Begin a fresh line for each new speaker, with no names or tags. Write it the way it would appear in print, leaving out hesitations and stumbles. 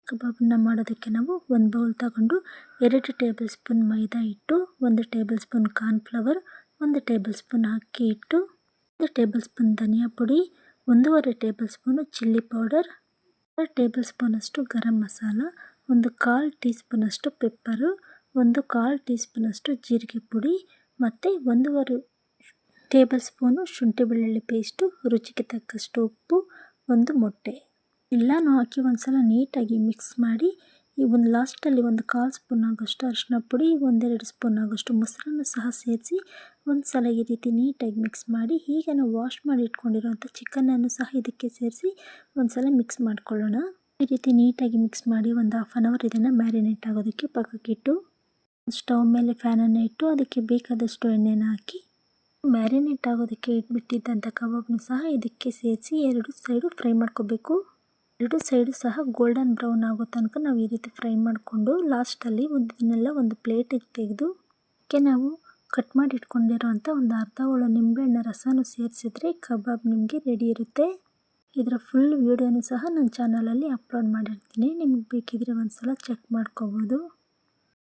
ಕಬಾಬನ್ನು ಮಾಡೋದಕ್ಕೆ ನಾವು ಒಂದು ಬೌಲ್ ತಗೊಂಡು 2 ಟೇಬಲ್ ಸ್ಪೂನ್ ಮೈದಾ ಹಿಟ್ಟು, 1 table spoon cornflour, 1 table spoon ಅಕ್ಕಿ ಹಿಟ್ಟು, 1 ಟೇಬಲ್ ಸ್ಪೂನ್ ಧನಿಯಾ ಪುಡಿ, 1.5 table spoon chilli powder, 1 table ಸ್ಪೂನಷ್ಟು ಗರಂ ಮಸಾಲ, 1/4 ಟೀ ಸ್ಪೂನಷ್ಟು ಪೆಪ್ಪರು, 1/4 ಟೀ ಸ್ಪೂನಷ್ಟು ಜೀರಿಗೆ ಪುಡಿ ಮತ್ತು 1 ಟೇಬಲ್ ಸ್ಪೂನು ಶುಂಠಿ ಬೆಳ್ಳುಳ್ಳಿ ಪೇಸ್ಟು, ರುಚಿಗೆ ತಕ್ಕಷ್ಟು ಉಪ್ಪು, 1 ಮೊಟ್ಟೆ ಎಲ್ಲನೂ ಹಾಕಿ ಒಂದ್ಸಲ ನೀಟಾಗಿ ಮಿಕ್ಸ್ ಮಾಡಿ ಲಾಸ್ಟಲ್ಲಿ 1/4 ಸ್ಪೂನ್ ಆಗೋಷ್ಟು ಅರಿಶಿನ ಪುಡಿ, 1-2 ಸ್ಪೂನ್ ಆಗೋಷ್ಟು ಮೊಸರನ್ನು ಸಹ ಸೇರಿಸಿ ಒಂದ್ಸಲ ಈ ರೀತಿ ನೀಟಾಗಿ ಮಿಕ್ಸ್ ಮಾಡಿ, ಈಗ ನಾವು ವಾಶ್ ಮಾಡಿ ಇಟ್ಕೊಂಡಿರೋಂಥ ಚಿಕನನ್ನು ಸಹ ಇದಕ್ಕೆ ಸೇರಿಸಿ ಒಂದ್ಸಲ ಮಿಕ್ಸ್ ಮಾಡ್ಕೊಳ್ಳೋಣ. ಈ ರೀತಿ ನೀಟಾಗಿ ಮಿಕ್ಸ್ ಮಾಡಿ ಒಂದು ಹಾಫ್ ಆನ್ ಅವರ್ ಇದನ್ನು ಮ್ಯಾರಿನೇಟ್ ಆಗೋದಕ್ಕೆ ಪಕ್ಕಕ್ಕಿಟ್ಟು ಸ್ಟವ್ ಮೇಲೆ ಫ್ಯಾನನ್ನು ಇಟ್ಟು ಅದಕ್ಕೆ ಬೇಕಾದಷ್ಟು ಎಣ್ಣೆನ ಹಾಕಿ ಮ್ಯಾರಿನೇಟ್ ಆಗೋದಕ್ಕೆ ಇಟ್ಬಿಟ್ಟಿದ್ದಂಥ ಕಬಾಬ್ನು ಸಹ ಇದಕ್ಕೆ ಸೇರಿಸಿ 2 ಸೈಡು ಫ್ರೈ ಮಾಡ್ಕೋಬೇಕು. 2 ಸೈಡು ಸಹ ಗೋಲ್ಡನ್ ಬ್ರೌನ್ ಆಗೋ ತನಕ ನಾವು ಈ ರೀತಿ ಫ್ರೈ ಮಾಡಿಕೊಂಡು ಲಾಸ್ಟಲ್ಲಿ ಇದನ್ನೆಲ್ಲ ಒಂದು ಪ್ಲೇಟಿಗೆ ತೆಗೆದು ಅದಕ್ಕೆ ನಾವು ಕಟ್ ಮಾಡಿ ಇಟ್ಕೊಂಡಿರೋಂಥ ಒಂದು ಅರ್ಧ ಹೋಳು ನಿಂಬೆಹಣ್ಣು ರಸನೂ ಸೇರಿಸಿದ್ರೆ ಕಬಾಬ್ ನಿಮಗೆ ರೆಡಿ ಇರುತ್ತೆ. ಇದರ ಫುಲ್ ವೀಡಿಯೋನು ಸಹ ನನ್ನ ಚಾನಲಲ್ಲಿ ಅಪ್ಲೋಡ್ ಮಾಡಿರ್ತೀನಿ, ನಿಮಗೆ ಬೇಕಿದ್ರೆ ಒಂದ್ಸಲ ಚೆಕ್ ಮಾಡ್ಕೋಬೋದು.